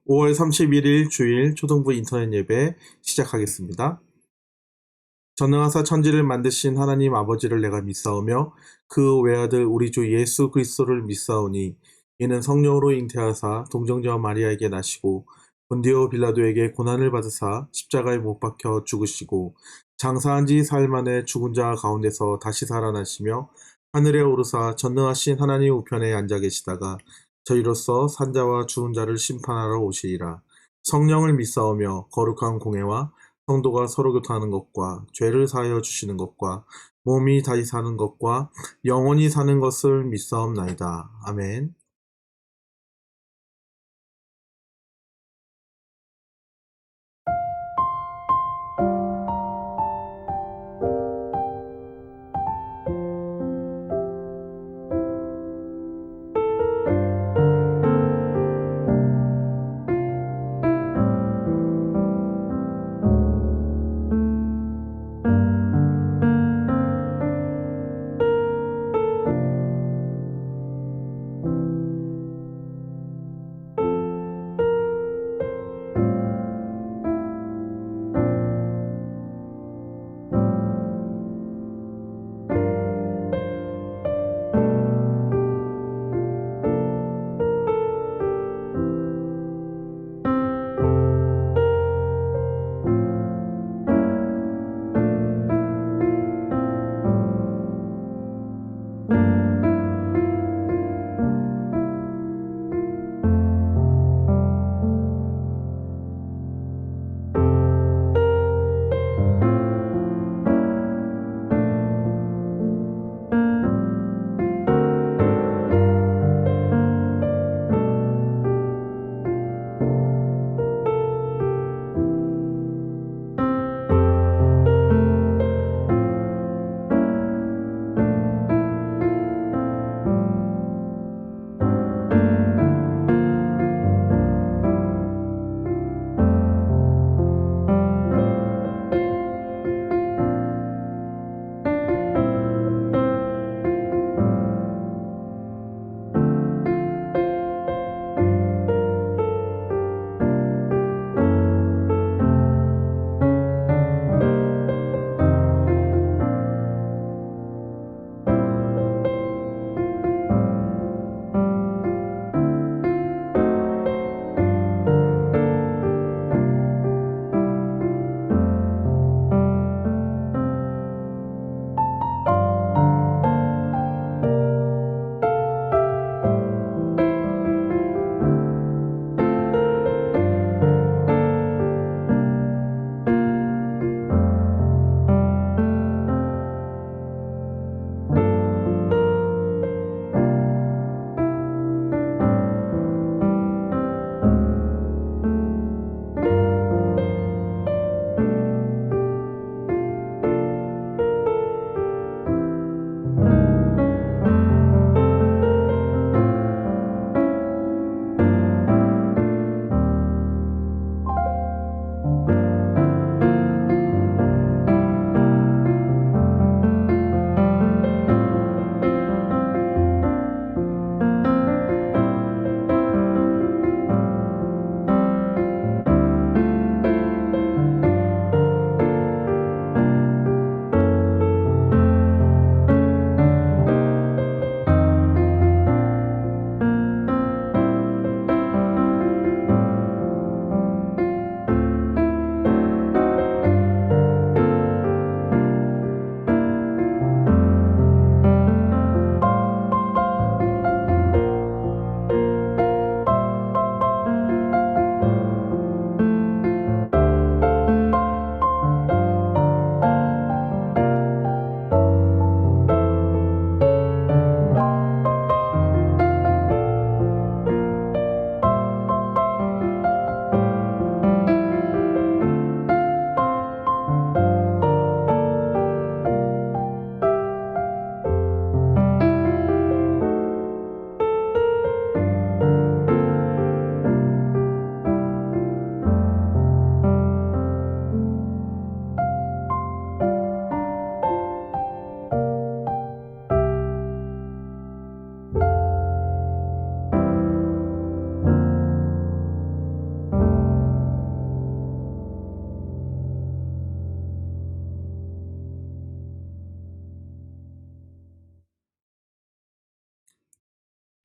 5월 31일 주일 초등부 인터넷 예배 시작하겠습니다. 전능하사 천지를 만드신 하나님 아버지를 내가 믿사오며 그 외아들 우리 주 예수 그리스도를 믿사오니 이는 성령으로 잉태하사 동정녀 마리아에게 나시고 본디오 빌라도에게 고난을 받으사 십자가에 못 박혀 죽으시고 장사한 지 사흘 만에 죽은 자 가운데서 다시 살아나시며 하늘에 오르사 전능하신 하나님 우편에 앉아 계시다가 저희로서 산자와 죽은 자를 심판하러 오시리라. 성령을 믿사오며 거룩한 공회와 성도가 서로 교통하는 것과 죄를 사하여 주시는 것과 몸이 다시 사는 것과 영원히 사는 것을 믿사옵나이다. 아멘.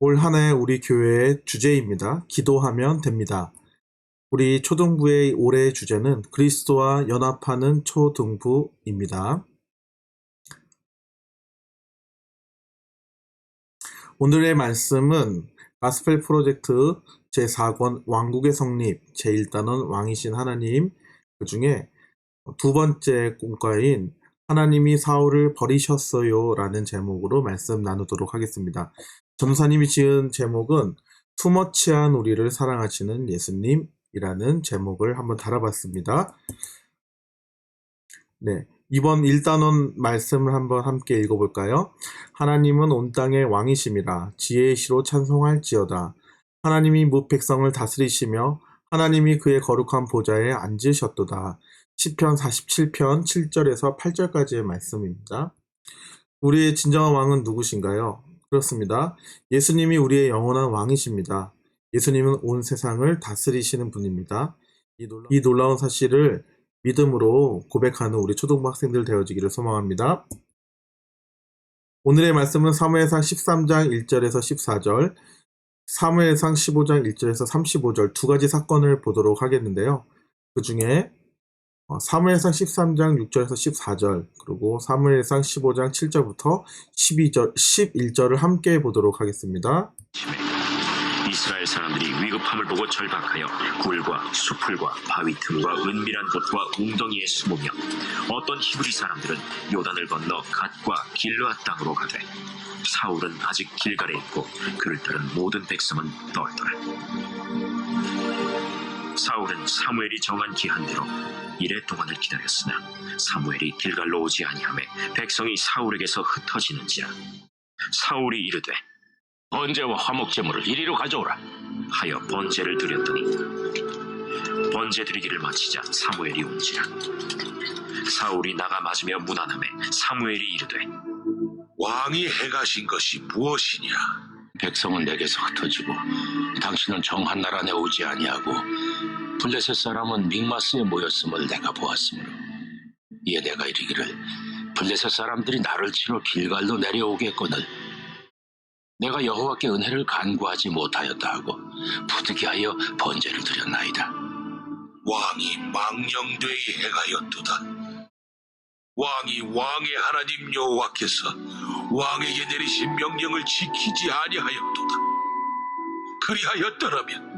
올 한 해 우리 교회의 주제입니다. 기도하면 됩니다. 우리 초등부의 올해의 주제는 그리스도와 연합하는 초등부입니다. 오늘의 말씀은 가스펠 프로젝트 제4권 왕국의 성립 제1단원 왕이신 하나님, 그 중에 두 번째 공과인 하나님이 사울을 버리셨어요 라는 제목으로 말씀 나누도록 하겠습니다. 전사님이 지은 제목은 투머치한 우리를 사랑하시는 예수님이라는 제목을 한번 달아봤습니다. 네, 이번 1단원 말씀을 한번 함께 읽어볼까요? 하나님은 온 땅의 왕이심이라 지혜의 시로 찬송할지어다. 하나님이 무백성을 다스리시며 하나님이 그의 거룩한 보좌에 앉으셨도다. 시편 47편 7절에서 8절까지의 말씀입니다. 우리의 진정한 왕은 누구신가요? 그렇습니다. 예수님이 우리의 영원한 왕이십니다. 예수님은 온 세상을 다스리시는 분입니다. 이 놀라운 사실을 믿음으로 고백하는 우리 초등부 학생들 되어지기를 소망합니다. 오늘의 말씀은 사무엘상 13장 1절에서 14절, 사무엘상 15장 1절에서 35절 두 가지 사건을 보도록 하겠는데요. 그 중에 사무엘상 13장 6절에서 14절, 그리고 사무엘상 15장 7절부터 11절을 함께 보도록 하겠습니다. 이스라엘 사람들이 위급함을 보고 절박하여 굴과 수풀과 바위 틈과 은밀한 곳과 웅덩이에 숨으며 어떤 히브리 사람들은 요단을 건너 갓과 길르앗 땅으로 가되 사울은 아직 길갈에 있고 그를 따른 모든 백성은 떨더라. 사울은 사무엘이 정한 기한대로 이레 동안을 기다렸으나 사무엘이 길갈로 오지 아니하매 백성이 사울에게서 흩어지는지라. 사울이 이르되 번제와 화목제물을 이리로 가져오라 하여 번제를 드렸더니 번제 드리기를 마치자 사무엘이 온지라. 사울이 나가 맞으며 무난함에 사무엘이 이르되 왕이 행하신 것이 무엇이냐? 백성은 내게서 흩어지고 당신은 정한 날 안에 오지 아니하고 블레셋 사람은 믹마스에 모였음을 내가 보았으므로 이에 내가 이르기를 블레셋 사람들이 나를 치러 길갈로 내려오겠거늘 내가 여호와께 은혜를 간구하지 못하였다 하고 부득이하여 번제를 드렸나이다. 왕이 망령되이 행하였도다. 왕이 왕의 하나님 여호와께서 왕에게 내리신 명령을 지키지 아니하였도다. 그리하였더라면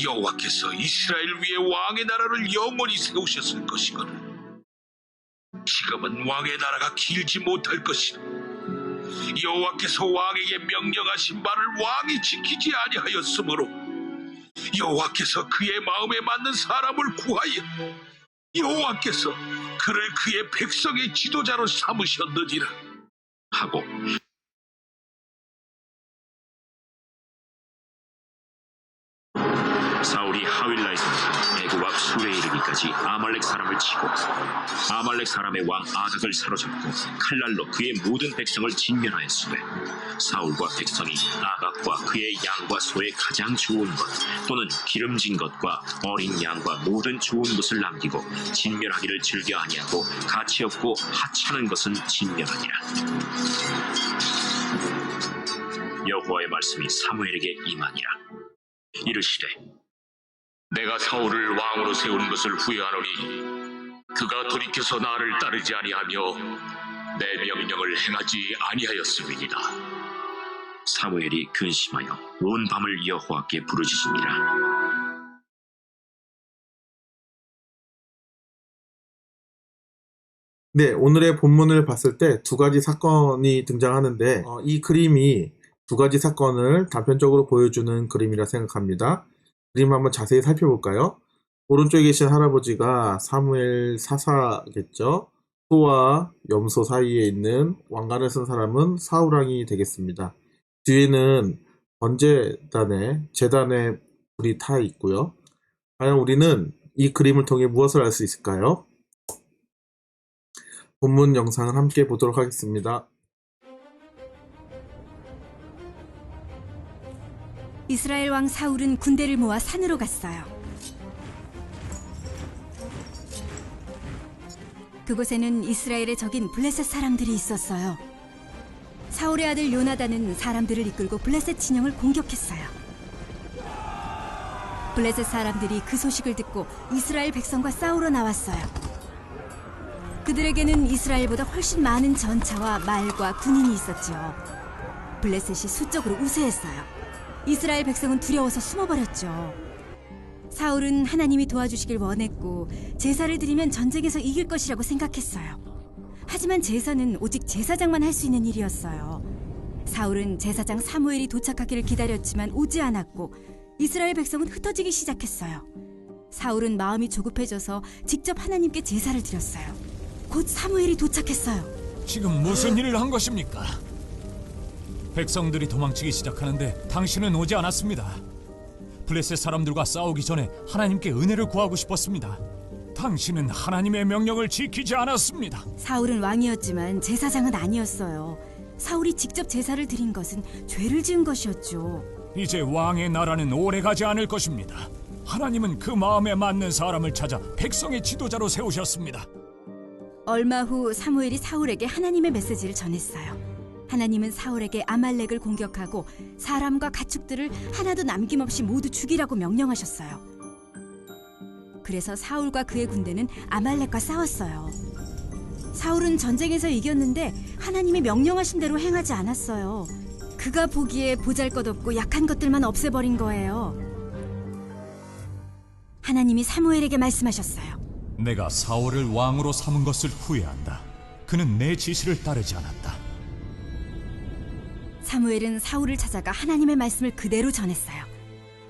여호와께서 이스라엘 위에 왕의 나라를 영원히 세우셨을 것이거늘 지금은 왕의 나라가 길지 못할 것이라. 여호와께서 왕에게 명령하신 바를 왕이 지키지 아니하였으므로 여호와께서 그의 마음에 맞는 사람을 구하여 여호와께서 그를 그의 백성의 지도자로 삼으셨느니라 하고 사울이 하윌라에서부터 애굽 앞 술에 이르기까지 아말렉 사람을 치고 아말렉 사람의 왕 아각을 사로잡고 칼날로 그의 모든 백성을 진멸하였으되 사울과 백성이 아각과 그의 양과 소의 가장 좋은 것 또는 기름진 것과 어린 양과 모든 좋은 것을 남기고 진멸하기를 즐겨 아니하고 가치 없고 하찮은 것은 진멸하니라. 여호와의 말씀이 사무엘에게 임하니라. 이르시되 내가 사울을 왕으로 세운 것을 후회하노니 그가 돌이켜서 나를 따르지 아니하며 내 명령을 행하지 아니하였음이니라. 사무엘이 근심하여 온 밤을 여호와께 부르짖으니라. 네, 오늘의 본문을 봤을 때 두 가지 사건이 등장하는데 이 그림이 두 가지 사건을 단편적으로 보여주는 그림이라 생각합니다. 그림 한번 자세히 살펴볼까요? 오른쪽에 계신 할아버지가 사무엘 사사겠죠? 소와 염소 사이에 있는 왕관을 쓴 사람은 사울왕이 되겠습니다. 뒤에는 제단에 불이 타 있고요. 과연 우리는 이 그림을 통해 무엇을 알 수 있을까요? 본문 영상을 함께 보도록 하겠습니다. 이스라엘 왕 사울은 군대를 모아 산으로 갔어요. 그곳에는 이스라엘의 적인 블레셋 사람들이 있었어요. 사울의 아들 요나단은 사람들을 이끌고 블레셋 진영을 공격했어요. 블레셋 사람들이 그 소식을 듣고 이스라엘 백성과 싸우러 나왔어요. 그들에게는 이스라엘보다 훨씬 많은 전차와 말과 군인이 있었지요. 블레셋이 수적으로 우세했어요. 이스라엘 백성은 두려워서 숨어버렸죠. 사울은 하나님이 도와주시길 원했고 제사를 드리면 전쟁에서 이길 것이라고 생각했어요. 하지만 제사는 오직 제사장만 할 수 있는 일이었어요. 사울은 제사장 사무엘이 도착하기를 기다렸지만 오지 않았고 이스라엘 백성은 흩어지기 시작했어요. 사울은 마음이 조급해져서 직접 하나님께 제사를 드렸어요. 곧 사무엘이 도착했어요. 지금 무슨 일을 한 것입니까? 백성들이 도망치기 시작하는데 당신은 오지 않았습니다. 블레셋 사람들과 싸우기 전에 하나님께 은혜를 구하고 싶었습니다. 당신은 하나님의 명령을 지키지 않았습니다. 사울은 왕이었지만 제사장은 아니었어요. 사울이 직접 제사를 드린 것은 죄를 지은 것이었죠. 이제 왕의 나라는 오래가지 않을 것입니다. 하나님은 그 마음에 맞는 사람을 찾아 백성의 지도자로 세우셨습니다. 얼마 후 사무엘이 사울에게 하나님의 메시지를 전했어요. 하나님은 사울에게 아말렉을 공격하고 사람과 가축들을 하나도 남김없이 모두 죽이라고 명령하셨어요. 그래서 사울과 그의 군대는 아말렉과 싸웠어요. 사울은 전쟁에서 이겼는데 하나님이 명령하신 대로 행하지 않았어요. 그가 보기에 보잘것없고 약한 것들만 없애버린 거예요. 하나님이 사무엘에게 말씀하셨어요. 내가 사울을 왕으로 삼은 것을 후회한다. 그는 내 지시를 따르지 않았다. 사무엘은 사울을 찾아가 하나님의 말씀을 그대로 전했어요.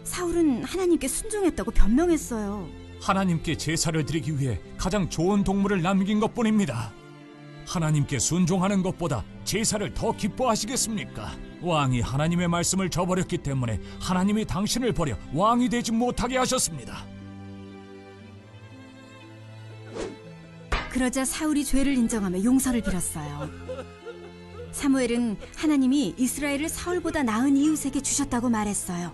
사울은 하나님께 순종했다고 변명했어요. 하나님께 제사를 드리기 위해 가장 좋은 동물을 남긴 것뿐입니다. 하나님께 순종하는 것보다 제사를 더 기뻐하시겠습니까? 왕이 하나님의 말씀을 저버렸기 때문에 하나님이 당신을 버려 왕이 되지 못하게 하셨습니다. 그러자 사울이 죄를 인정하며 용서를 빌었어요. 사무엘은 하나님이 이스라엘을 사울보다 나은 이웃에게 주셨다고 말했어요.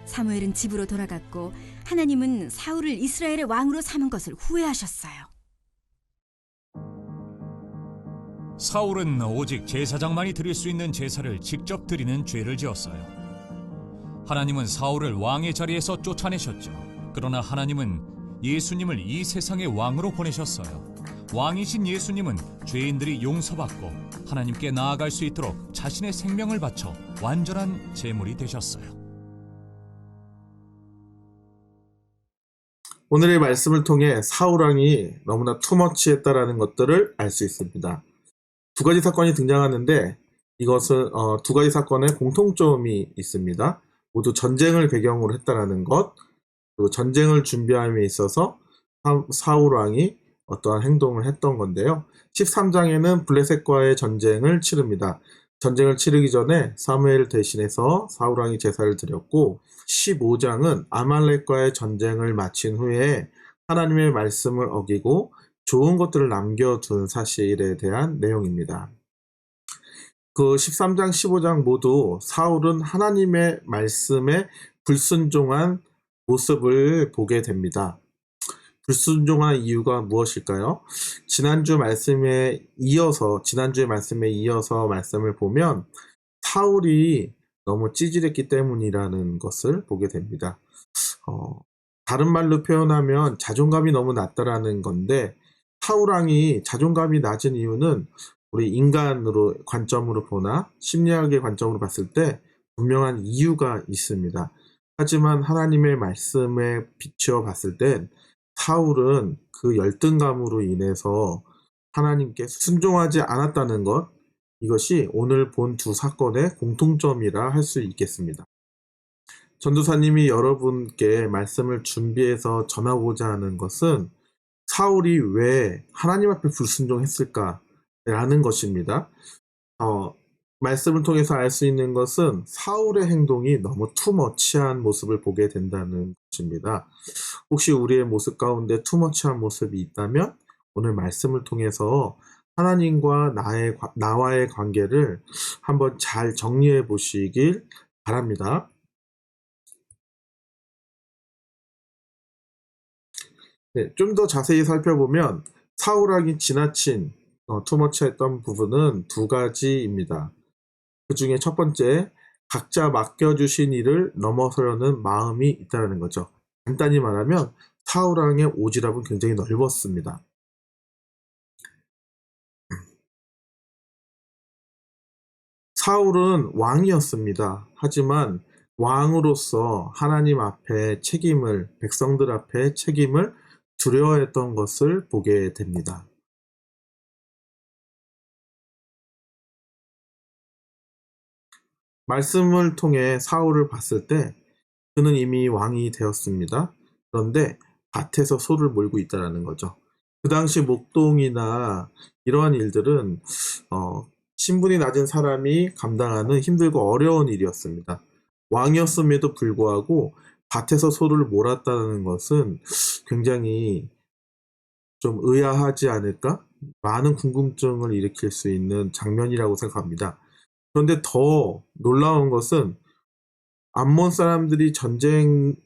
사무엘은 집으로 돌아갔고 하나님은 사울을 이스라엘의 왕으로 삼은 것을 후회하셨어요. 사울은 오직 제사장만이 드릴 수 있는 제사를 직접 드리는 죄를 지었어요. 하나님은 사울을 왕의 자리에서 쫓아내셨죠. 그러나 하나님은 예수님을 이 세상의 왕으로 보내셨어요. 왕이신 예수님은 죄인들이 용서받고 하나님께 나아갈 수 있도록 자신의 생명을 바쳐 완전한 제물이 되셨어요. 오늘의 말씀을 통해 사울 왕이 너무나 투머치했다라는 것들을 알 수 있습니다. 두 가지 사건이 등장하는데 이것은 두 가지 사건에 공통점이 있습니다. 모두 전쟁을 배경으로 했다라는 것, 그리고 전쟁을 준비함에 있어서 사울 왕이 어떠한 행동을 했던 건데요. 13장에는 블레셋과의 전쟁을 치릅니다. 전쟁을 치르기 전에 사무엘 대신해서 사울 왕이 제사를 드렸고 15장은 아말렉과의 전쟁을 마친 후에 하나님의 말씀을 어기고 좋은 것들을 남겨둔 사실에 대한 내용입니다. 그 13장, 15장 모두 사울은 하나님의 말씀에 불순종한 모습을 보게 됩니다. 불순종한 이유가 무엇일까요? 지난주의 말씀에 이어서 말씀을 보면 사울이 너무 찌질했기 때문이라는 것을 보게 됩니다. 다른 말로 표현하면 자존감이 너무 낮다라는 건데 사울 왕이 자존감이 낮은 이유는 우리 인간으로 관점으로 보나 심리학의 관점으로 봤을 때 분명한 이유가 있습니다. 하지만 하나님의 말씀에 비추어 봤을 땐 사울은 그 열등감으로 인해서 하나님께 순종하지 않았다는 것, 이것이 오늘 본 두 사건의 공통점이라 할 수 있겠습니다. 전도사님이 여러분께 말씀을 준비해서 전하고자 하는 것은 사울이 왜 하나님 앞에 불순종했을까라는 것입니다. 말씀을 통해서 알 수 있는 것은 사울의 행동이 너무 투머치한 모습을 보게 된다는 것입니다. 혹시 우리의 모습 가운데 투머치한 모습이 있다면 오늘 말씀을 통해서 하나님과 나와의 관계를 한번 잘 정리해 보시길 바랍니다. 네, 좀 더 자세히 살펴보면 사울 왕이 지나친 투머치했던 부분은 두 가지입니다. 그 중에 첫 번째, 각자 맡겨주신 일을 넘어서려는 마음이 있다는 거죠. 간단히 말하면 사울왕의 오지랖은 굉장히 넓었습니다. 사울은 왕이었습니다. 하지만 왕으로서 하나님 앞에 책임을, 백성들 앞에 책임을 두려워했던 것을 보게 됩니다. 말씀을 통해 사울을 봤을 때 그는 이미 왕이 되었습니다. 그런데 밭에서 소를 몰고 있다는 거죠. 그 당시 목동이나 이러한 일들은 신분이 낮은 사람이 감당하는 힘들고 어려운 일이었습니다. 왕이었음에도 불구하고 밭에서 소를 몰았다는 것은 굉장히 좀 의아하지 않을까? 많은 궁금증을 일으킬 수 있는 장면이라고 생각합니다. 그런데 더 놀라운 것은 암몬 사람들이 전쟁을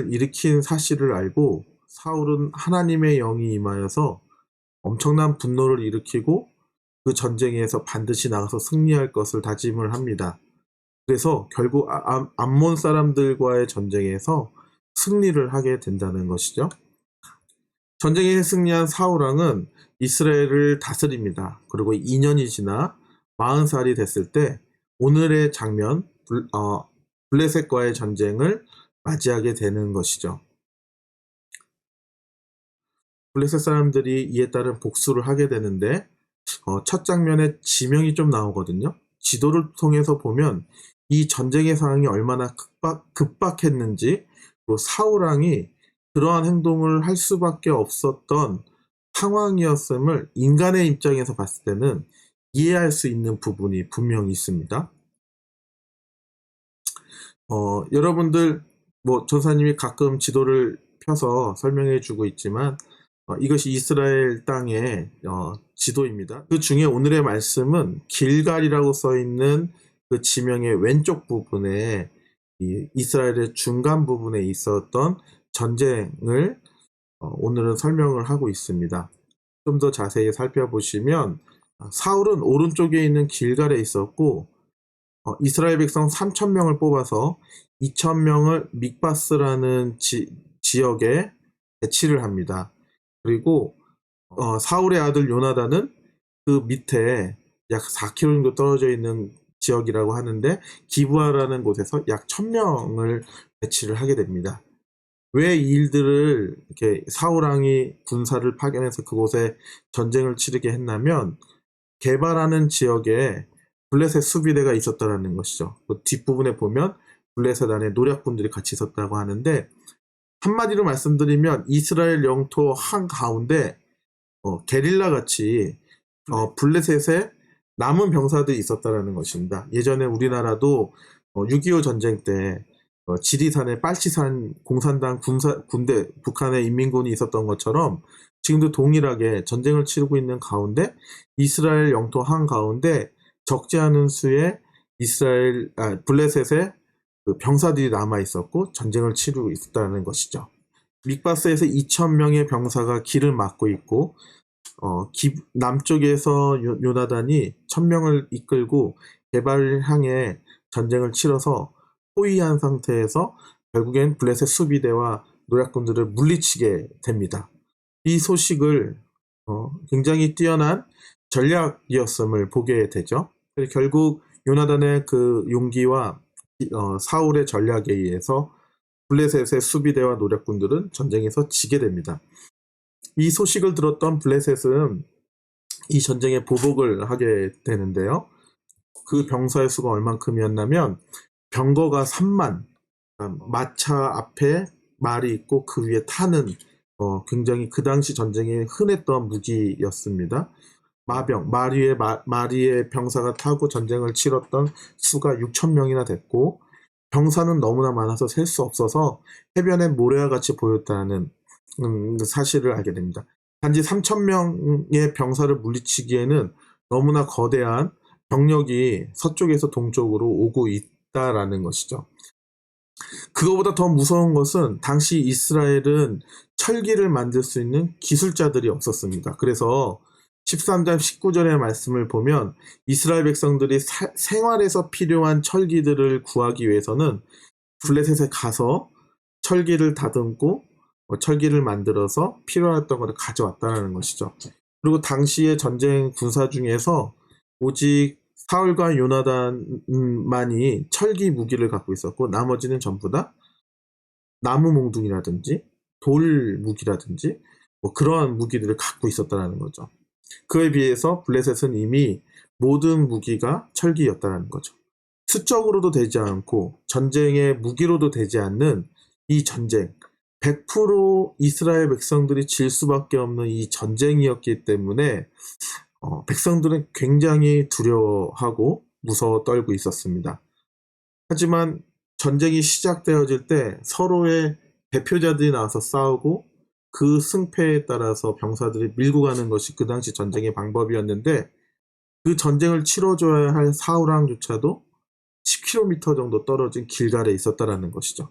일으킨 사실을 알고 사울은 하나님의 영이 임하여서 엄청난 분노를 일으키고 그 전쟁에서 반드시 나가서 승리할 것을 다짐을 합니다. 그래서 결국 암몬 사람들과의 전쟁에서 승리를 하게 된다는 것이죠. 전쟁에 승리한 사울왕은 이스라엘을 다스립니다. 그리고 2년이 지나 40살이 됐을 때 오늘의 장면, 블레셋과의 전쟁을 맞이하게 되는 것이죠. 블레셋 사람들이 이에 따른 복수를 하게 되는데 첫 장면에 지명이 좀 나오거든요. 지도를 통해서 보면 이 전쟁의 상황이 얼마나 급박했는지, 또 사울왕이 그러한 행동을 할 수밖에 없었던 상황이었음을 인간의 입장에서 봤을 때는 이해할 수 있는 부분이 분명히 있습니다. 여러분들 전사님이 가끔 지도를 펴서 설명해 주고 있지만 이것이 이스라엘 땅의 지도입니다. 그 중에 오늘의 말씀은 길갈이라고 써 있는 그 지명의 왼쪽 부분에 이스라엘의 중간 부분에 있었던 전쟁을 오늘은 설명을 하고 있습니다. 좀 더 자세히 살펴보시면 사울은 오른쪽에 있는 길갈에 있었고 이스라엘 백성 3,000명을 뽑아서 2,000명을 믹바스라는 지역에 배치를 합니다. 그리고 사울의 아들 요나단은 그 밑에 약 4km 정도 떨어져 있는 지역이라고 하는데 기브아라는 곳에서 약 1,000명을 배치를 하게 됩니다. 왜 이 일들을 이렇게 사울왕이 군사를 파견해서 그곳에 전쟁을 치르게 했냐면 게바라는 지역에 블레셋 수비대가 있었다는 것이죠. 그 뒷부분에 보면 블레셋 안에 노략군들이 같이 있었다고 하는데 한마디로 말씀드리면 이스라엘 영토 한가운데 게릴라 같이 블레셋에 남은 병사들이 있었다는 것입니다. 예전에 우리나라도 6.25 전쟁 때 지리산에 빨치산 공산당 군대, 북한의 인민군이 있었던 것처럼 지금도 동일하게 전쟁을 치르고 있는 가운데 이스라엘 영토 한가운데 적지 않은 수의 블레셋의 그 병사들이 남아 있었고 전쟁을 치르고 있었다는 것이죠. 믹바스에서 2,000명의 병사가 길을 막고 있고 남쪽에서 요나단이 1,000명을 이끌고 게발을 향해 전쟁을 치러서 포위한 상태에서 결국엔 블레셋 수비대와 노략군들을 물리치게 됩니다. 이 소식을 굉장히 뛰어난 전략이었음을 보게 되죠. 결국 요나단의 그 용기와 사울의 전략에 의해서 블레셋의 수비대와 노략군들은 전쟁에서 지게 됩니다. 이 소식을 들었던 블레셋은 이 전쟁에 보복을 하게 되는데요. 그 병사의 수가 얼만큼이었냐면 병거가 3만, 마차 앞에 말이 있고 그 위에 타는 굉장히 그 당시 전쟁에 흔했던 무기였습니다. 마병, 말 위에 병사가 타고 전쟁을 치렀던 수가 6,000명이나 됐고 병사는 너무나 많아서 셀 수 없어서 해변에 모래와 같이 보였다는 사실을 알게 됩니다. 단지 3,000명의 병사를 물리치기에는 너무나 거대한 병력이 서쪽에서 동쪽으로 오고 있다라는 것이죠. 그거보다 더 무서운 것은 당시 이스라엘은 철기를 만들 수 있는 기술자들이 없었습니다. 그래서 13장 19절의 말씀을 보면 이스라엘 백성들이 생활에서 필요한 철기들을 구하기 위해서는 블레셋에 가서 철기를 다듬고 철기를 만들어서 필요했던 것을 가져왔다는 것이죠. 그리고 당시의 전쟁 군사 중에서 오직 사울과 요나단만이 철기 무기를 갖고 있었고 나머지는 전부 다 나무 몽둥이라든지 돌 무기라든지 뭐 그러한 무기들을 갖고 있었다는 거죠. 그에 비해서 블레셋은 이미 모든 무기가 철기였다는 거죠. 수적으로도 되지 않고 전쟁의 무기로도 되지 않는 이 전쟁, 100% 이스라엘 백성들이 질 수밖에 없는 이 전쟁이었기 때문에 백성들은 굉장히 두려워하고 무서워 떨고 있었습니다. 하지만 전쟁이 시작되어질 때 서로의 대표자들이 나와서 싸우고 그 승패에 따라서 병사들이 밀고 가는 것이 그 당시 전쟁의 방법이었는데 그 전쟁을 치러줘야 할 사울왕조차도 10km 정도 떨어진 길갈에 있었다라는 것이죠.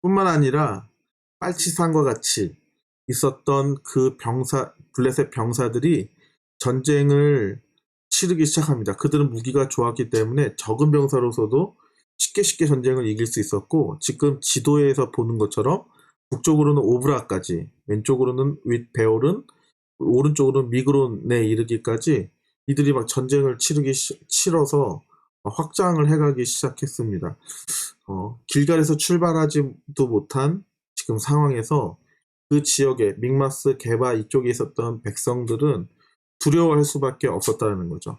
뿐만 아니라 빨치산과 같이 있었던 그 블레셋 병사들이 전쟁을 치르기 시작합니다. 그들은 무기가 좋았기 때문에 적은 병사로서도 쉽게 전쟁을 이길 수 있었고 지금 지도에서 보는 것처럼 북쪽으로는 오브라까지, 왼쪽으로는 윗베올은, 오른쪽으로는 미그론에 이르기까지 이들이 막 전쟁을 치러서 확장을 해가기 시작했습니다. 길갈에서 출발하지도 못한 지금 상황에서 그 지역에 믹마스, 게바 이쪽에 있었던 백성들은 두려워할 수밖에 없었다는 거죠.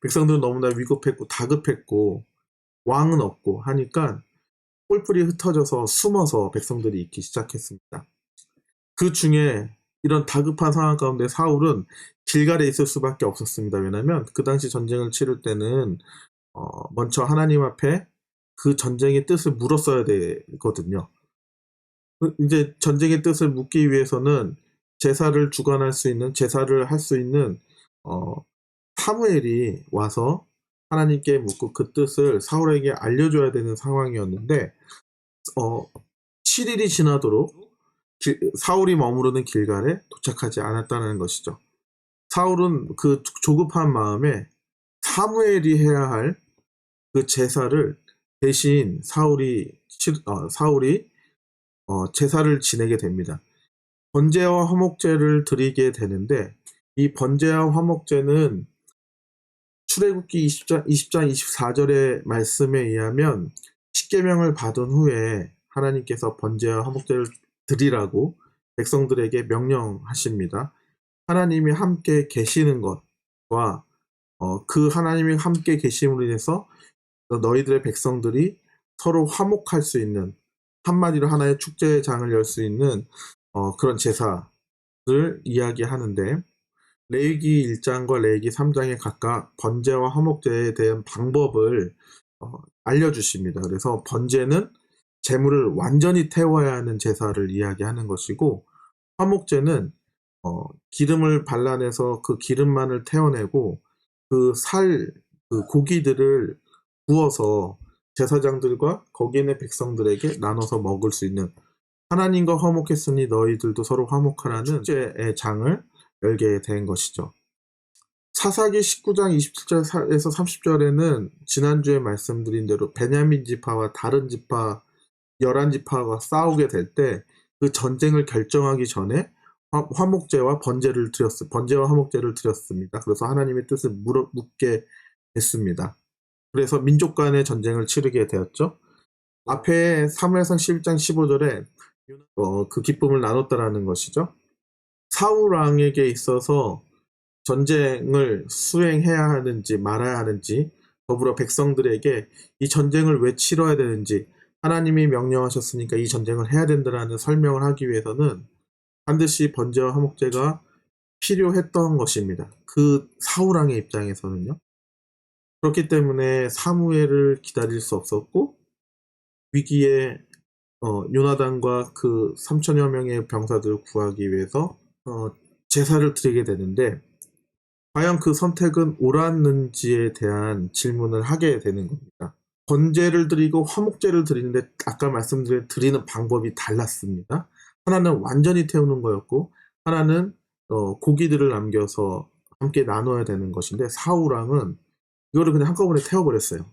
백성들은 너무나 위급했고 다급했고 왕은 없고 하니까 뿔뿔이 흩어져서 숨어서 백성들이 있기 시작했습니다. 그 중에 이런 다급한 상황 가운데 사울은 길갈에 있을 수밖에 없었습니다. 왜냐하면 그 당시 전쟁을 치를 때는 먼저 하나님 앞에 그 전쟁의 뜻을 물었어야 되거든요. 이제 전쟁의 뜻을 묻기 위해서는 제사를 주관할 수 있는, 제사를 할 수 있는 사무엘이 와서 하나님께 묻고 그 뜻을 사울에게 알려줘야 되는 상황이었는데 7일이 지나도록 사울이 머무르는 길갈에 도착하지 않았다는 것이죠. 사울은 그 조급한 마음에 사무엘이 해야 할 그 제사를 대신 사울이 제사를 지내게 됩니다. 번제와 화목제를 드리게 되는데 이 번제와 화목제는 출애굽기 20장 24절의 말씀에 의하면 십계명을 받은 후에 하나님께서 번제와 화목제를 드리라고 백성들에게 명령하십니다. 하나님이 함께 계시는 것과 그 하나님이 함께 계심으로 인해서 너희들의 백성들이 서로 화목할 수 있는, 한마디로 하나의 축제장을 열 수 있는 그런 제사를 이야기하는데 레위기 1장과 레위기 3장에 각각 번제와 화목제에 대한 방법을 알려주십니다. 그래서 번제는 제물을 완전히 태워야 하는 제사를 이야기하는 것이고 화목제는 기름을 발라내서 그 기름만을 태워내고 그 고기들을 구워서 제사장들과 거기에 있는 백성들에게 나눠서 먹을 수 있는, 하나님과 화목했으니 너희들도 서로 화목하라는 축제의 장을 열게 된 것이죠. 사사기 19장 27절에서 30절에는 지난주에 말씀드린 대로 베냐민 지파와 다른 지파 11지파가 싸우게 될 때 그 전쟁을 결정하기 전에 화목제와 번제와 화목제를 드렸습니다. 그래서 하나님의 뜻을 묻게 됐습니다. 그래서 민족 간의 전쟁을 치르게 되었죠. 앞에 사무엘상 11장 15절에 그 기쁨을 나눴다라는 것이죠. 사울 왕에게 있어서 전쟁을 수행해야 하는지 말아야 하는지, 더불어 백성들에게 이 전쟁을 왜 치러야 되는지, 하나님이 명령하셨으니까 이 전쟁을 해야 된다는 설명을 하기 위해서는 반드시 번제와 화목제가 필요했던 것입니다. 그 사울 왕의 입장에서는요. 그렇기 때문에 사무엘을 기다릴 수 없었고 위기에 요나단과 그 3천여 명의 병사들을 구하기 위해서 제사를 드리게 되는데 과연 그 선택은 옳았는지에 대한 질문을 하게 되는 겁니다. 번제를 드리고 화목제를 드리는데 아까 말씀드린 드리는 방법이 달랐습니다. 하나는 완전히 태우는 거였고 하나는 고기들을 남겨서 함께 나눠야 되는 것인데 사울왕은 이거를 그냥 한꺼번에 태워버렸어요.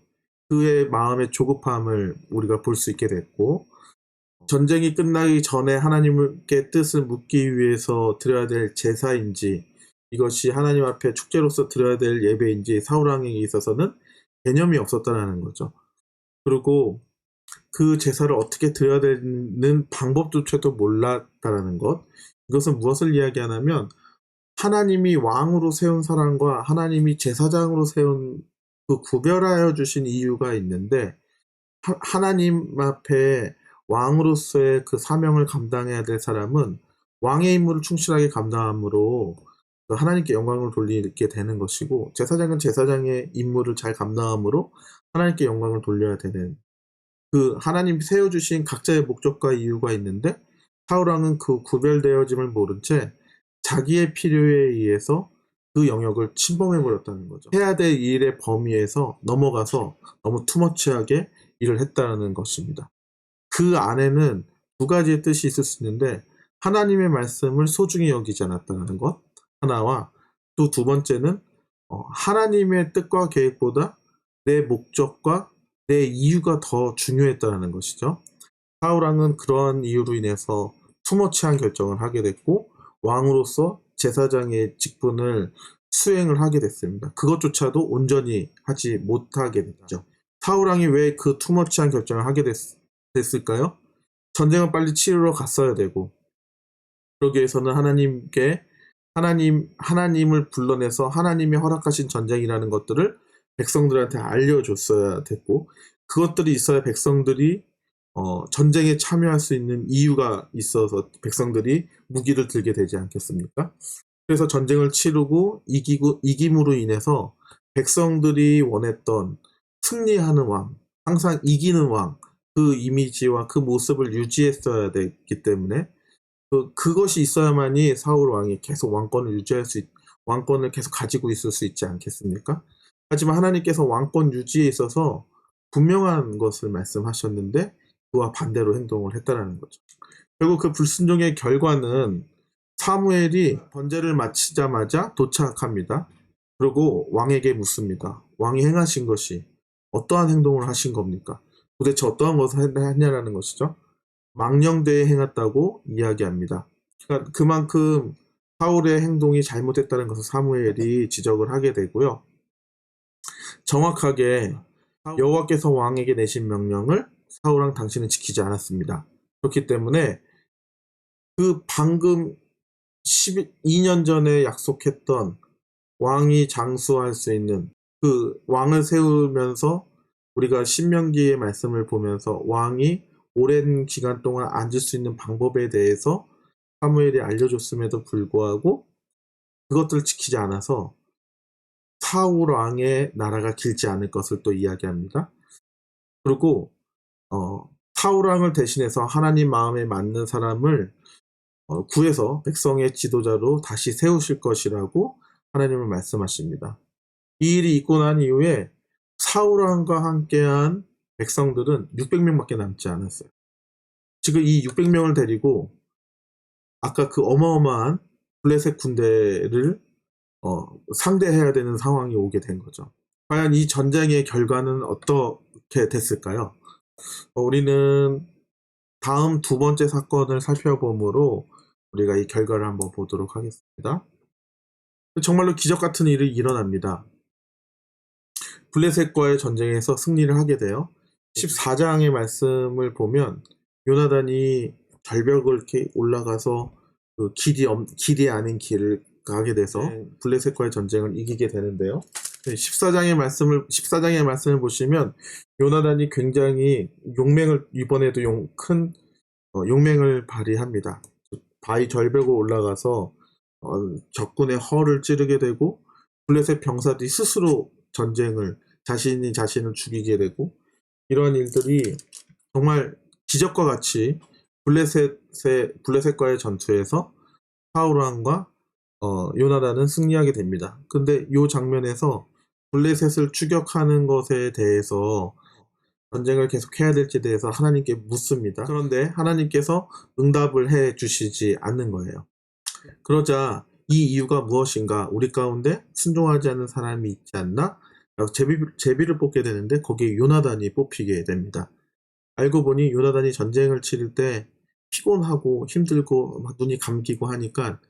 그의 마음의 조급함을 우리가 볼 수 있게 됐고, 전쟁이 끝나기 전에 하나님께 뜻을 묻기 위해서 드려야 될 제사인지 이것이 하나님 앞에 축제로서 드려야 될 예배인지 사울왕에게 있어서는 개념이 없었다는 거죠. 그리고 그 제사를 어떻게 드려야 되는 방법조차도 몰랐다라는 것. 이것은 무엇을 이야기하냐면 하나님이 왕으로 세운 사람과 하나님이 제사장으로 세운 그 구별하여 주신 이유가 있는데 하나님 앞에 왕으로서의 그 사명을 감당해야 될 사람은 왕의 임무를 충실하게 감당함으로 하나님께 영광을 돌리게 되는 것이고 제사장은 제사장의 임무를 잘 감당함으로 하나님께 영광을 돌려야 되는 그 하나님 세워주신 각자의 목적과 이유가 있는데 사울왕은 그 구별되어짐을 모른 채 자기의 필요에 의해서 그 영역을 침범해버렸다는 거죠. 해야 될 일의 범위에서 넘어가서 너무 투머치하게 일을 했다는 것입니다. 그 안에는 두 가지의 뜻이 있을 수 있는데 하나님의 말씀을 소중히 여기지 않았다는 것 하나와 또 두 번째는 하나님의 뜻과 계획보다 내 목적과 내 이유가 더 중요했다는 것이죠. 사울왕은 그러한 이유로 인해서 투머치한 결정을 하게 됐고 왕으로서 제사장의 직분을 수행을 하게 됐습니다. 그것조차도 온전히 하지 못하게 됐죠. 사울왕이 왜 그 투머치한 결정을 하게 됐을까요? 전쟁을 빨리 치르러 갔어야 되고 그러기 위해서는 하나님을 불러내서 하나님이 허락하신 전쟁이라는 것들을 백성들한테 알려줬어야 됐고 그것들이 있어야 백성들이 전쟁에 참여할 수 있는 이유가 있어서 백성들이 무기를 들게 되지 않겠습니까? 그래서 전쟁을 치르고 이김으로 인해서 백성들이 원했던 승리하는 왕, 항상 이기는 왕, 그 이미지와 그 모습을 유지했어야 되기 때문에 그것이 있어야만이 사울 왕이 계속 왕권을 왕권을 계속 가지고 있을 수 있지 않겠습니까? 하지만 하나님께서 왕권 유지에 있어서 분명한 것을 말씀하셨는데 그와 반대로 행동을 했다는 거죠. 결국 그 불순종의 결과는 사무엘이 번제를 마치자마자 도착합니다. 그리고 왕에게 묻습니다. 왕이 행하신 것이 어떠한 행동을 하신 겁니까? 도대체 어떠한 것을 했냐라는 것이죠. 망령되이 행했다고 이야기합니다. 그러니까 그만큼 사울의 행동이 잘못했다는 것을 사무엘이 지적을 하게 되고요. 정확하게 여호와께서 왕에게 내신 명령을 사울왕 당신은 지키지 않았습니다. 그렇기 때문에 그 방금 12년 전에 약속했던 왕이 장수할 수 있는 그 왕을 세우면서 우리가 신명기의 말씀을 보면서 왕이 오랜 기간 동안 앉을 수 있는 방법에 대해서 사무엘이 알려줬음에도 불구하고 그것들을 지키지 않아서 사울 왕의 나라가 길지 않을 것을 또 이야기합니다. 그리고 사울 왕을 대신해서 하나님 마음에 맞는 사람을 구해서 백성의 지도자로 다시 세우실 것이라고 하나님은 말씀하십니다. 이 일이 있고 난 이후에 사울 왕과 함께한 백성들은 600명밖에 남지 않았어요. 지금 이 600명을 데리고 아까 그 어마어마한 블레셋 군대를 상대해야 되는 상황이 오게 된 거죠. 과연 이 전쟁의 결과는 어떻게 됐을까요? 우리는 다음 두 번째 사건을 살펴보므로 우리가 이 결과를 한번 보도록 하겠습니다. 정말로 기적 같은 일이 일어납니다. 블레셋과의 전쟁에서 승리를 하게 돼요. 14장의 말씀을 보면 요나단이 절벽을 이렇게 올라가서 그 길이 아닌 길을 가게 돼서 블레셋과의 전쟁을 이기게 되는데요. 14장의 말씀을 보시면 요나단이 굉장히 이번에도 큰 용맹을 발휘합니다. 바위 절벽을 올라가서 적군의 허를 찌르게 되고 블레셋 병사들이 스스로 자신을 죽이게 되고 이러한 일들이 정말 기적과 같이 블레셋과의 전투에서 사울왕과 요나단은 승리하게 됩니다. 근데 이 장면에서 블레셋을 추격하는 것에 대해서 전쟁을 계속해야 될지에 대해서 하나님께 묻습니다. 그런데 하나님께서 응답을 해 주시지 않는 거예요. 그러자 이 이유가 무엇인가? 우리 가운데 순종하지 않는 사람이 있지 않나? 라고 제비를 뽑게 되는데 거기에 요나단이 뽑히게 됩니다. 알고 보니 요나단이 전쟁을 치를 때 피곤하고 힘들고 막 눈이 감기고 하니까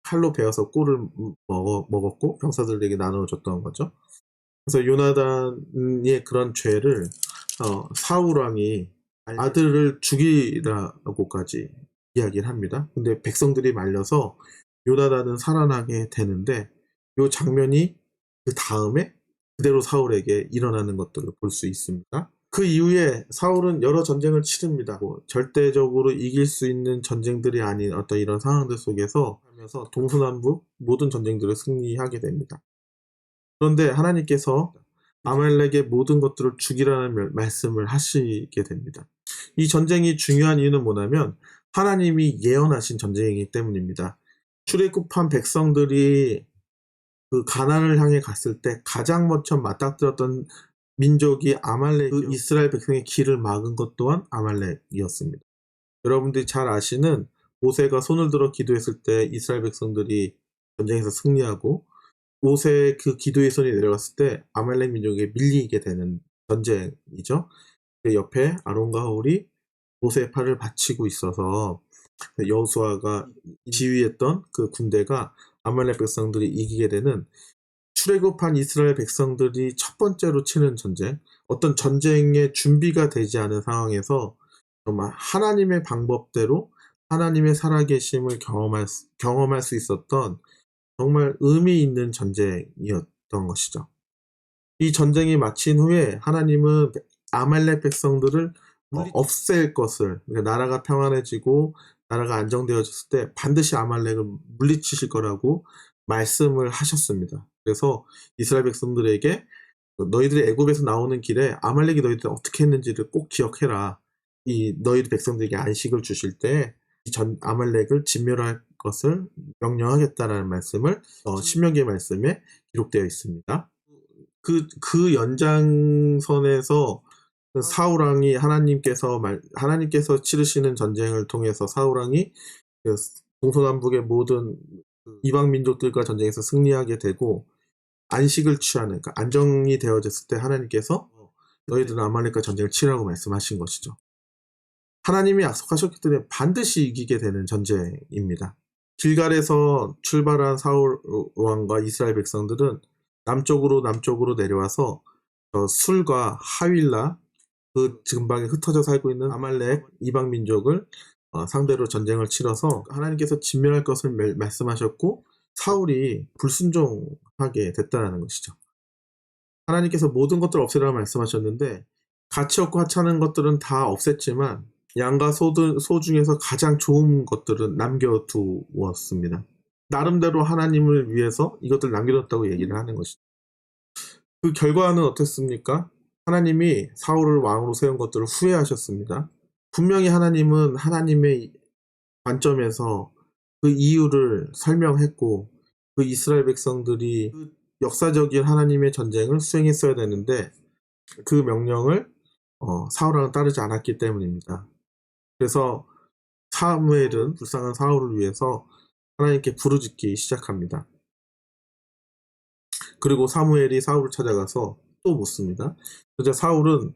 칼로 베어서 꿀을 먹었고 병사들에게 나눠줬던 거죠. 그래서 요나단의 그런 죄를 사울 왕이 아들을 죽이라고까지 이야기를 합니다. 근데 백성들이 말려서 요나단은 살아나게 되는데 이 장면이 그 다음에 그대로 사울에게 일어나는 것들을 볼 수 있습니다. 그 이후에 사울은 여러 전쟁을 치릅니다. 절대적으로 이길 수 있는 전쟁들이 아닌 어떤 이런 상황들 속에서 하면서 동서남북 모든 전쟁들을 승리하게 됩니다. 그런데 하나님께서 아말렉의 모든 것들을 죽이라는 말씀을 하시게 됩니다. 이 전쟁이 중요한 이유는 뭐냐면 하나님이 예언하신 전쟁이기 때문입니다. 출애굽한 백성들이 그 가나안을 향해 갔을 때 가장 먼저 맞닥뜨렸던 민족이 아말렉, 그 이스라엘 백성의 길을 막은 것 또한 아말렉이었습니다. 여러분들이 잘 아시는 모세가 손을 들어 기도했을 때 이스라엘 백성들이 전쟁에서 승리하고 모세의 그 기도의 손이 내려갔을 때 아말렉 민족에 밀리게 되는 전쟁이죠. 그 옆에 아론과 홀이 모세의 팔을 받치고 있어서 여호수아가 지휘했던 그 군대가 아말렉 백성들이 이기게 되는 출애굽한 이스라엘 백성들이 첫 번째로 치는 전쟁, 어떤 전쟁의 준비가 되지 않은 상황에서 정말 하나님의 방법대로 하나님의 살아계심을 경험할 수 있었던 정말 의미 있는 전쟁이었던 것이죠. 이 전쟁이 마친 후에 하나님은 아말렉 백성들을 없앨 것을, 그러니까 나라가 평안해지고 나라가 안정되어졌을 때 반드시 아말렉을 물리치실 거라고 말씀을 하셨습니다. 그래서 이스라엘 백성들에게 너희들이 애굽에서 나오는 길에 아말렉이 너희들 어떻게 했는지를 꼭 기억해라. 이 너희들 백성들에게 안식을 주실 때 아말렉을 진멸할 것을 명령하겠다라는 말씀을 신명기의 말씀에 기록되어 있습니다. 그 연장선에서 사울 왕이 하나님께서 치르시는 전쟁을 통해서 사울 왕이 동서남북의 모든 이방 민족들과 전쟁에서 승리하게 되고 안식을 취하는, 그러니까 안정이 되어졌을 때 하나님께서 너희들은 아말렉과 전쟁을 치라고 말씀하신 것이죠. 하나님이 약속하셨기 때문에 반드시 이기게 되는 전쟁입니다. 길갈에서 출발한 사울 왕과 이스라엘 백성들은 남쪽으로 내려와서 술과 하윌라, 그 근방에 흩어져 살고 있는 아말렉 이방 민족을 상대로 전쟁을 치러서 하나님께서 진멸할 것을 말씀하셨고 사울이 불순종하게 됐다는 것이죠. 하나님께서 모든 것들을 없애라고 말씀하셨는데 가치 없고 하찮은 것들은 다 없앴지만 양과 소 중에서 가장 좋은 것들은 남겨두었습니다. 나름대로 하나님을 위해서 이것들 남겨뒀다고 얘기를 하는 것이죠. 그 결과는 어땠습니까? 하나님이 사울을 왕으로 세운 것들을 후회하셨습니다. 분명히 하나님은 하나님의 관점에서 그 이유를 설명했고 그 이스라엘 백성들이 그 역사적인 하나님의 전쟁을 수행했어야 되는데 그 명령을 사울왕은 따르지 않았기 때문입니다. 그래서 사무엘은 불쌍한 사울을 위해서 하나님께 부르짖기 시작합니다. 그리고 사무엘이 사울을 찾아가서 또 묻습니다. 그래서 사울은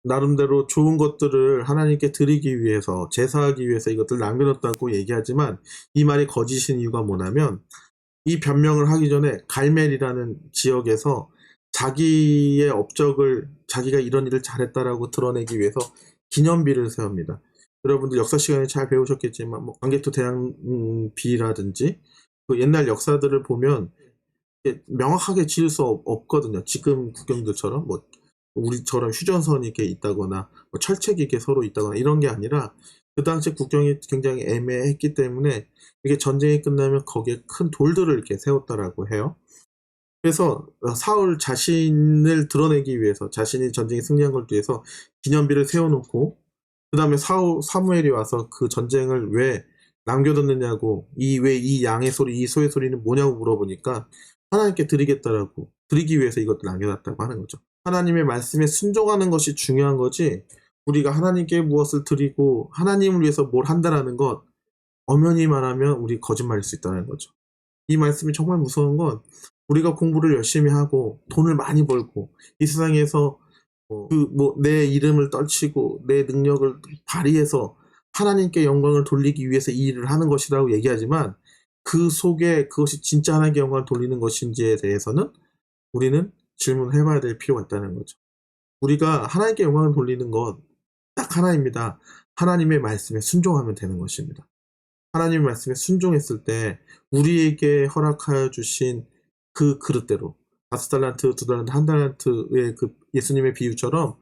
나름대로 좋은 것들을 하나님께 드리기 위해서, 제사하기 위해서 이것들을 남겨뒀다고 얘기하지만 이 말이 거짓인 이유가 뭐냐면 이 변명을 하기 전에 갈멜이라는 지역에서 자기의 업적을, 자기가 이런 일을 잘했다라고 드러내기 위해서 기념비를 세웁니다. 여러분들 역사 시간에 잘 배우셨겠지만 광개토 대항비라든지 그 옛날 역사들을 보면 명확하게 지을 수 없거든요. 지금 국경들처럼 우리처럼 휴전선이 이렇게 있다거나 철책이 이렇게 서로 있다거나 이런 게 아니라 그 당시 국경이 굉장히 애매했기 때문에 이게 전쟁이 끝나면 거기에 큰 돌들을 이렇게 세웠다라고 해요. 그래서 사울 자신을 드러내기 위해서, 자신이 전쟁에 승리한 걸 위해서 기념비를 세워놓고 그 다음에 사무엘이 와서 그 전쟁을 왜 남겨뒀느냐고, 왜 이 양의 소리, 이 소의 소리는 뭐냐고 물어보니까 하나님께 드리기 위해서 이것도 남겨놨다고 하는 거죠. 하나님의 말씀에 순종하는 것이 중요한 거지 우리가 하나님께 무엇을 드리고 하나님을 위해서 뭘 한다라는 것, 엄연히 말하면 우리 거짓말일 수 있다는 거죠. 이 말씀이 정말 무서운 건 우리가 공부를 열심히 하고 돈을 많이 벌고 이 세상에서 내 이름을 떨치고 내 능력을 발휘해서 하나님께 영광을 돌리기 위해서 이 일을 하는 것이라고 얘기하지만 그 속에 그것이 진짜 하나님께 영광을 돌리는 것인지에 대해서는 우리는 질문을 해봐야 될 필요가 있다는 거죠. 우리가 하나님께 영광을 돌리는 것 딱 하나입니다. 하나님의 말씀에 순종하면 되는 것입니다. 하나님의 말씀에 순종했을 때 우리에게 허락하여 주신 그 그릇대로 5달란트, 2달란트, 1달란트의 그 예수님의 비유처럼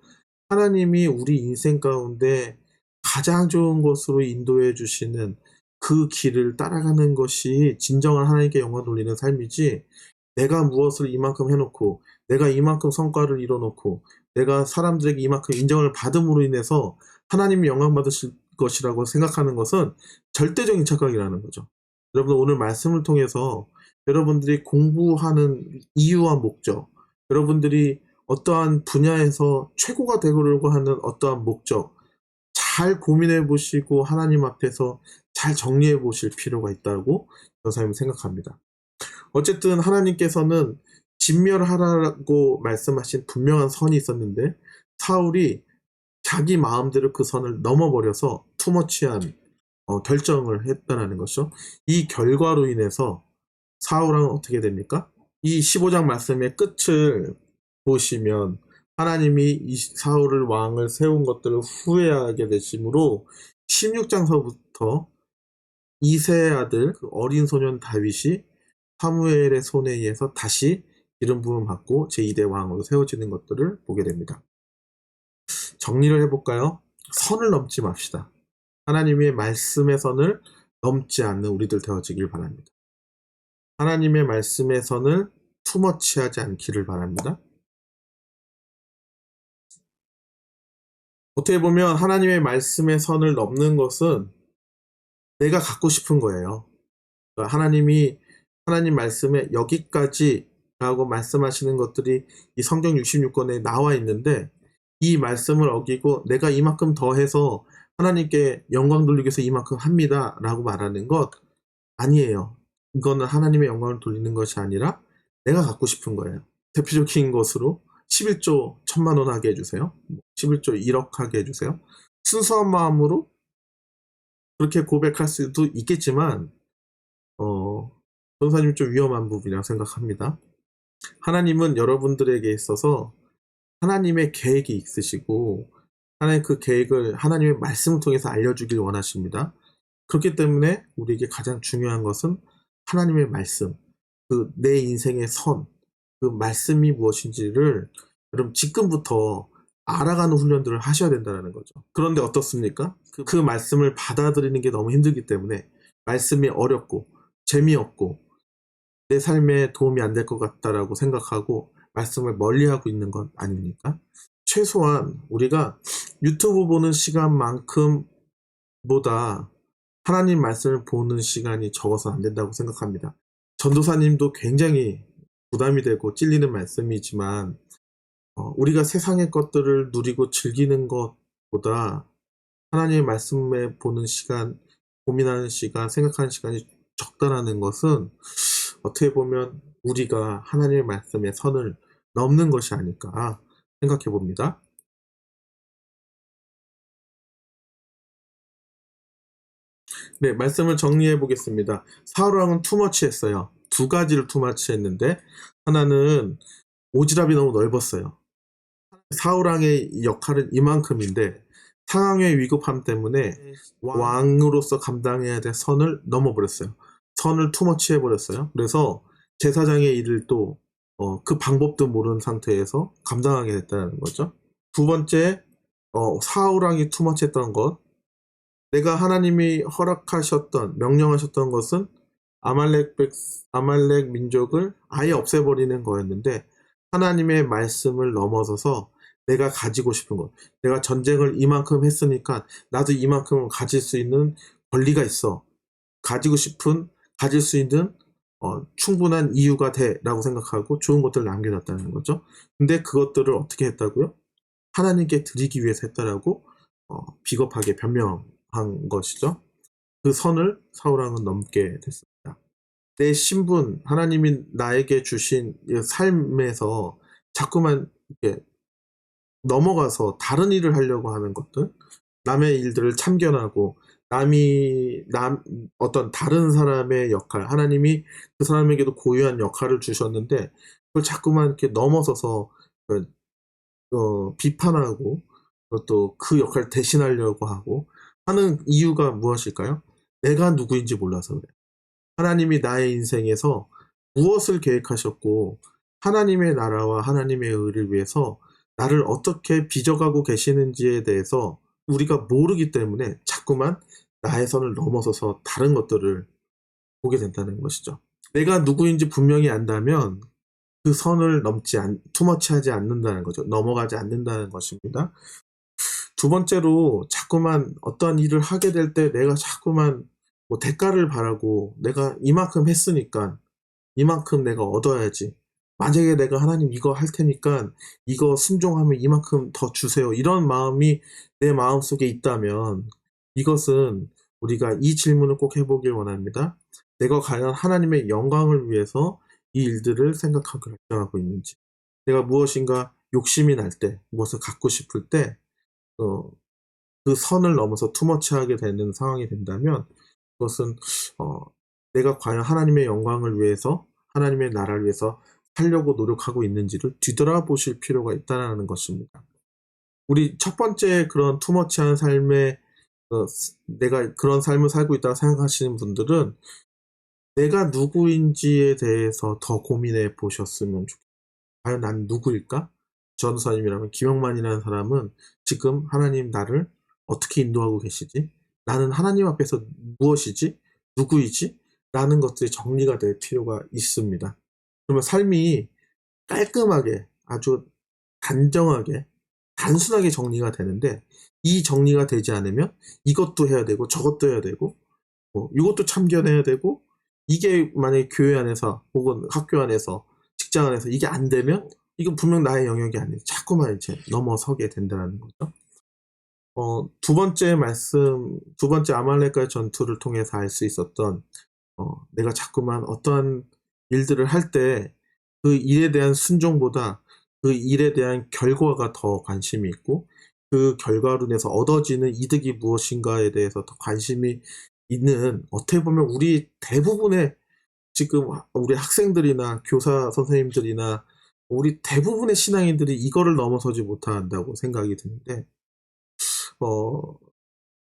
하나님이 우리 인생 가운데 가장 좋은 것으로 인도해 주시는 그 길을 따라가는 것이 진정한 하나님께 영광 돌리는 삶이지, 내가 무엇을 이만큼 해놓고 내가 이만큼 성과를 이뤄놓고 내가 사람들에게 이만큼 인정을 받음으로 인해서 하나님이 영광 받으실 것이라고 생각하는 것은 절대적인 착각이라는 거죠. 여러분, 오늘 말씀을 통해서 여러분들이 공부하는 이유와 목적, 여러분들이 어떠한 분야에서 최고가 되려고 하는 어떠한 목적 잘 고민해 보시고 하나님 앞에서 잘 정리해 보실 필요가 있다고 저는 생각합니다. 어쨌든 하나님께서는 진멸하라고 말씀하신 분명한 선이 있었는데 사울이 자기 마음대로 그 선을 넘어버려서 투머치한 결정을 했다는 것이죠. 이 결과로 인해서 사울왕은 어떻게 됩니까? 이 15장 말씀의 끝을 보시면 하나님이 이 사울을 왕을 세운 것들을 후회하게 되심으로 16장서부터 이새의 아들 그 어린 소년 다윗이 사무엘의 손에 의해서 다시 기름 부음 받고 제2대 왕으로 세워지는 것들을 보게 됩니다. 정리를 해볼까요? 선을 넘지 맙시다. 하나님의 말씀의 선을 넘지 않는 우리들 되어지길 바랍니다. 하나님의 말씀의 선을 투머치하지 않기를 바랍니다. 어떻게 보면 하나님의 말씀의 선을 넘는 것은 내가 갖고 싶은 거예요. 그러니까 하나님 말씀에 여기까지라고 말씀하시는 것들이 이 성경 66권에 나와 있는데 이 말씀을 어기고 내가 이만큼 더해서 하나님께 영광 돌리기 위해서 이만큼 합니다 라고 말하는 것 아니에요. 이거는 하나님의 영광을 돌리는 것이 아니라 내가 갖고 싶은 거예요. 대표적인 것으로 11조 1,000만 원 하게 해주세요. 11조 1억 하게 해주세요. 순수한 마음으로 그렇게 고백할 수도 있겠지만 전사님 좀 위험한 부분이라고 생각합니다. 하나님은 여러분들에게 있어서 하나님의 계획이 있으시고 하나님 그 계획을 하나님의 말씀을 통해서 알려주길 원하십니다. 그렇기 때문에 우리에게 가장 중요한 것은 하나님의 말씀, 그 내 인생의 선, 그 말씀이 무엇인지를 여러분 지금부터 알아가는 훈련들을 하셔야 된다는 거죠. 그런데 어떻습니까? 그 말씀을 받아들이는 게 너무 힘들기 때문에 말씀이 어렵고 재미없고 내 삶에 도움이 안 될 것 같다라고 생각하고 말씀을 멀리하고 있는 것 아닙니까? 최소한 우리가 유튜브 보는 시간만큼 보다 하나님 말씀을 보는 시간이 적어서 안 된다고 생각합니다. 전도사님도 굉장히 부담이 되고 찔리는 말씀이지만 우리가 세상의 것들을 누리고 즐기는 것보다 하나님의 말씀에 보는 시간, 고민하는 시간, 생각하는 시간이 적다라는 것은 어떻게 보면 우리가 하나님의 말씀의 선을 넘는 것이 아닐까 생각해 봅니다. 네, 말씀을 정리해 보겠습니다. 사울왕은 투머치 했어요. 두 가지를 투머치 했는데 하나는 오지랖이 너무 넓었어요. 사울왕의 역할은 이만큼인데 상황의 위급함 때문에 왕으로서 감당해야 될 선을 넘어버렸어요. 선을 투머치 해버렸어요. 그래서 제사장의 일을 또 그 방법도 모르는 상태에서 감당하게 됐다는 거죠. 두 번째, 사울왕이 투머치 했던 것, 내가 하나님이 허락하셨던, 명령하셨던 것은 아말렉 민족을 아예 없애버리는 거였는데 하나님의 말씀을 넘어서서 내가 가지고 싶은 것, 내가 전쟁을 이만큼 했으니까 나도 이만큼 가질 수 있는 권리가 있어. 가질 수 있는 충분한 이유가 돼라고 생각하고 좋은 것들을 남겨놨다는 거죠. 근데 그것들을 어떻게 했다고요? 하나님께 드리기 위해서 했다라고 비겁하게 변명한 것이죠. 그 선을 사울왕은 넘게 됐습니다. 내 신분, 하나님이 나에게 주신 이 삶에서 자꾸만 이렇게 넘어가서 다른 일을 하려고 하는 것들, 남의 일들을 참견하고 어떤 다른 사람의 역할, 하나님이 그 사람에게도 고유한 역할을 주셨는데 그걸 자꾸만 이렇게 넘어서서 비판하고 또 그 역할을 대신하려고 하고 하는 이유가 무엇일까요? 내가 누구인지 몰라서 그래. 하나님이 나의 인생에서 무엇을 계획하셨고 하나님의 나라와 하나님의 의를 위해서 나를 어떻게 빚어가고 계시는지에 대해서 우리가 모르기 때문에 자꾸만 나의 선을 넘어서서 다른 것들을 보게 된다는 것이죠. 내가 누구인지 분명히 안다면 그 선을 투머치하지 않는다는 거죠. 넘어가지 않는다는 것입니다. 두 번째로 자꾸만 어떠한 일을 하게 될 때 내가 자꾸만 뭐 대가를 바라고 내가 이만큼 했으니까 이만큼 내가 얻어야지. 만약에 내가 하나님 이거 할 테니까 이거 순종하면 이만큼 더 주세요. 이런 마음이 내 마음속에 있다면 이것은 우리가 이 질문을 꼭 해보길 원합니다. 내가 과연 하나님의 영광을 위해서 이 일들을 생각하고 결정하고 있는지. 내가 무엇인가 욕심이 날 때, 무엇을 갖고 싶을 때 그 선을 넘어서 투머치하게 되는 상황이 된다면 그것은 내가 과연 하나님의 영광을 위해서 하나님의 나라를 위해서 살려고 노력하고 있는지를 뒤돌아보실 필요가 있다는 것입니다. 우리 첫 번째 그런 투머치한 삶에 내가 그런 삶을 살고 있다고 생각하시는 분들은 내가 누구인지에 대해서 더 고민해 보셨으면 좋겠어요. 과연 난 누구일까? 전도사님이라면 김영만이라는 사람은 지금 하나님 나를 어떻게 인도하고 계시지? 나는 하나님 앞에서 무엇이지? 누구이지? 라는 것들이 정리가 될 필요가 있습니다. 그러면 삶이 깔끔하게 아주 단정하게 단순하게 정리가 되는데 이 정리가 되지 않으면 이것도 해야 되고 저것도 해야 되고 이것도 참견해야 되고 이게 만약에 교회 안에서 혹은 학교 안에서 직장 안에서 이게 안 되면 이건 분명 나의 영역이 아니에요. 자꾸만 이제 넘어서게 된다는 거죠. 두 번째 아말렉과의 전투를 통해서 알 수 있었던 내가 자꾸만 어떠한 일들을 할 때 그 일에 대한 순종보다 그 일에 대한 결과가 더 관심이 있고 그 결과로 인해서 얻어지는 이득이 무엇인가에 대해서 더 관심이 있는 어떻게 보면 우리 대부분의 지금 우리 학생들이나 교사 선생님들이나 우리 대부분의 신앙인들이 이거를 넘어서지 못한다고 생각이 드는데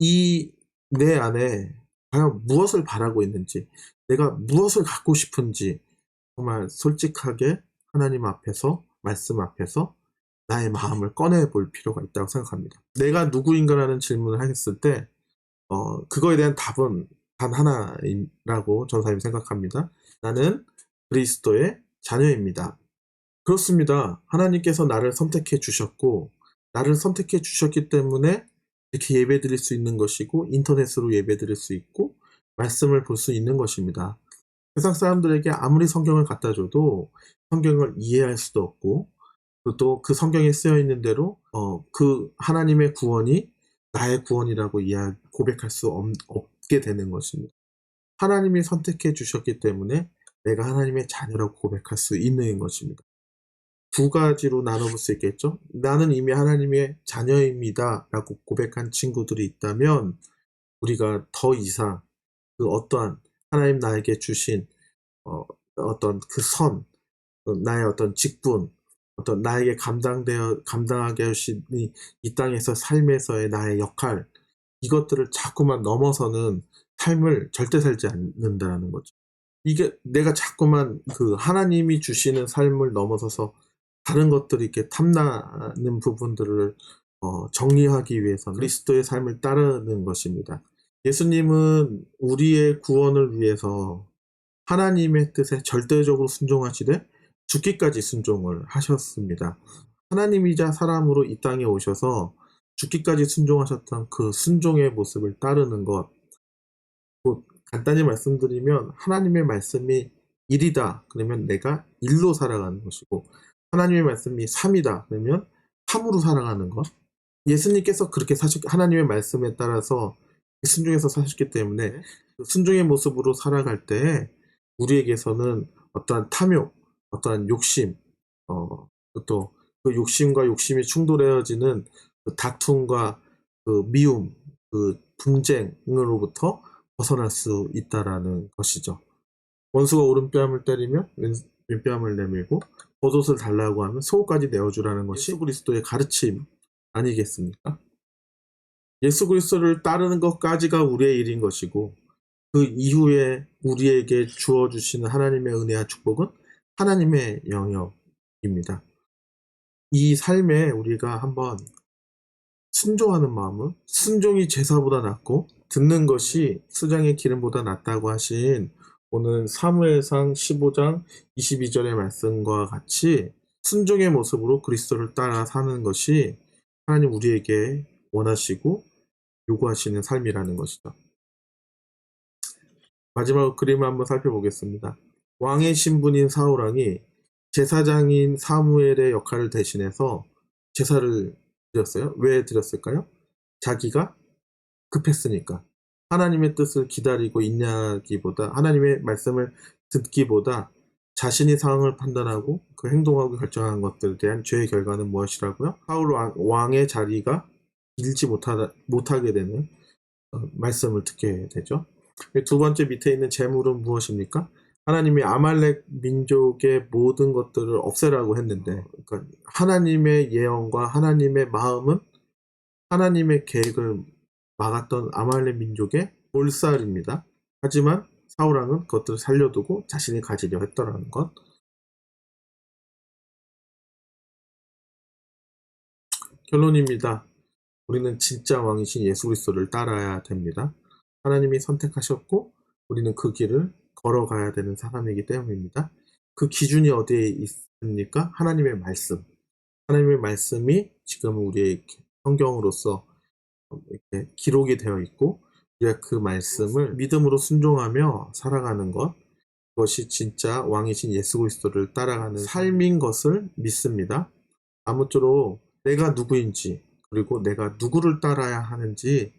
이 내 안에 과연 무엇을 바라고 있는지 내가 무엇을 갖고 싶은지 정말 솔직하게 하나님 앞에서 말씀 앞에서 나의 마음을 꺼내볼 필요가 있다고 생각합니다. 내가 누구인가라는 질문을 하겠을 때 그거에 대한 답은 단 하나라고 전사님이 생각합니다. 나는 그리스도의 자녀입니다. 그렇습니다. 하나님께서 나를 선택해 주셨고 나를 선택해 주셨기 때문에 이렇게 예배 드릴 수 있는 것이고 인터넷으로 예배 드릴 수 있고 말씀을 볼 수 있는 것입니다. 세상 사람들에게 아무리 성경을 갖다 줘도 성경을 이해할 수도 없고 또 그 성경에 쓰여 있는 대로 그 하나님의 구원이 나의 구원이라고 고백할 수 없게 되는 것입니다. 하나님이 선택해 주셨기 때문에 내가 하나님의 자녀라고 고백할 수 있는 것입니다. 두 가지로 나눠볼 수 있겠죠. 나는 이미 하나님의 자녀입니다 라고 고백한 친구들이 있다면 우리가 더 이상 그 어떠한 하나님 나에게 주신 어떤 그 선, 나의 어떤 직분, 어떤 나에게 감당하게 하신 이 땅에서 삶에서의 나의 역할, 이것들을 자꾸만 넘어서는 삶을 절대 살지 않는다는 거죠. 이게 내가 자꾸만 그 하나님이 주시는 삶을 넘어서서 다른 것들이 이렇게 탐나는 부분들을 정리하기 위해서는 그리스도의 삶을 따르는 것입니다. 예수님은 우리의 구원을 위해서 하나님의 뜻에 절대적으로 순종하시되 죽기까지 순종을 하셨습니다. 하나님이자 사람으로 이 땅에 오셔서 죽기까지 순종하셨던 그 순종의 모습을 따르는 것, 간단히 말씀드리면 하나님의 말씀이 1이다 그러면 내가 1로 살아가는 것이고 하나님의 말씀이 3이다 그러면 3으로 살아가는 것. 예수님께서 그렇게 하나님의 말씀에 따라서 순종해서 사셨기 때문에 그 순종의 모습으로 살아갈 때 우리에게서는 어떠한 탐욕, 어떠한 욕심, 또 그 욕심과 욕심이 충돌해지는 그 다툼과 그 미움, 그 분쟁으로부터 벗어날 수 있다라는 것이죠. 원수가 오른뺨을 때리면 왼뺨을 내밀고 겉옷을 달라고 하면 속옷까지 내어주라는 것이 예수 그리스도의 가르침 아니겠습니까? 예수 그리스도를 따르는 것까지가 우리의 일인 것이고 그 이후에 우리에게 주어주시는 하나님의 은혜와 축복은 하나님의 영역입니다. 이 삶에 우리가 한번 순종하는 마음은 순종이 제사보다 낫고 듣는 것이 수장의 기름보다 낫다고 하신 오늘 사무엘상 15장 22절의 말씀과 같이 순종의 모습으로 그리스도를 따라 사는 것이 하나님 우리에게 원하시고 요구하시는 삶이라는 것이죠. 마지막 그림을 한번 살펴보겠습니다. 왕의 신분인 사울왕이 제사장인 사무엘의 역할을 대신해서 제사를 드렸어요. 왜 드렸을까요? 자기가 급했으니까. 하나님의 뜻을 기다리고 인내하기보다 하나님의 말씀을 듣기보다 자신이 상황을 판단하고 그 행동하고 결정한 것들에 대한 죄의 결과는 무엇이라고요? 사울 왕의 자리가 길지 못하게 되는 말씀을 듣게 되죠. 두 번째 밑에 있는 재물은 무엇입니까? 하나님이 아말렉 민족의 모든 것들을 없애라고 했는데 그러니까 하나님의 예언과 하나님의 마음은 하나님의 계획을 막았던 아말렉 민족의 볼살입니다. 하지만 사울왕은 그것들을 살려두고 자신이 가지려 했더라는 것. 결론입니다. 우리는 진짜 왕이신 예수 그리스도를 따라야 됩니다. 하나님이 선택하셨고 우리는 그 길을 걸어가야 되는 사람이기 때문입니다. 그 기준이 어디에 있습니까? 하나님의 말씀. 하나님의 말씀이 지금 우리의 성경으로서 이렇게 기록이 되어 있고 우리가 그 말씀을 믿음으로 순종하며 살아가는 것, 그것이 진짜 왕이신 예수 그리스도를 따라가는 삶인 것을 믿습니다. 아무쪼록 내가 누구인지 그리고 내가 누구를 따라야 하는지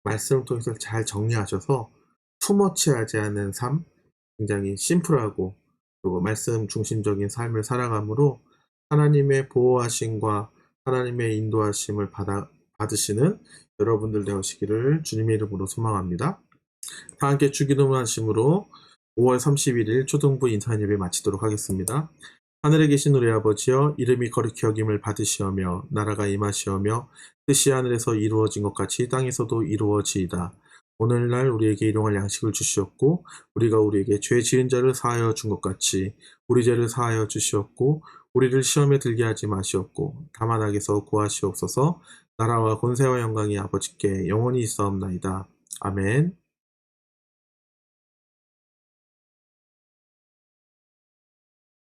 말씀을 통해서 잘 정리하셔서 투머치하지 않은 삶, 굉장히 심플하고 그리고 말씀 중심적인 삶을 살아감으로 하나님의 보호하심과 하나님의 인도하심을 받으시는 여러분들 되시기를 주님의 이름으로 소망합니다. 다 함께 주기도문 하심으로 5월 31일 초등부 인터넷 예배 마치도록 하겠습니다. 하늘에 계신 우리 아버지여, 이름이 거룩히 여김을 받으시오며 나라가 임하시오며 뜻이 하늘에서 이루어진 것 같이 땅에서도 이루어지이다. 오늘날 우리에게 일용할 양식을 주시옵고 우리가 우리에게 죄 지은 자를 사하여 준 것 같이 우리 죄를 사하여 주시옵고 우리를 시험에 들게 하지 마시옵고 다만 악에서 구하시옵소서. 나라와 권세와 영광이 아버지께 영원히 있사옵나이다. 아멘.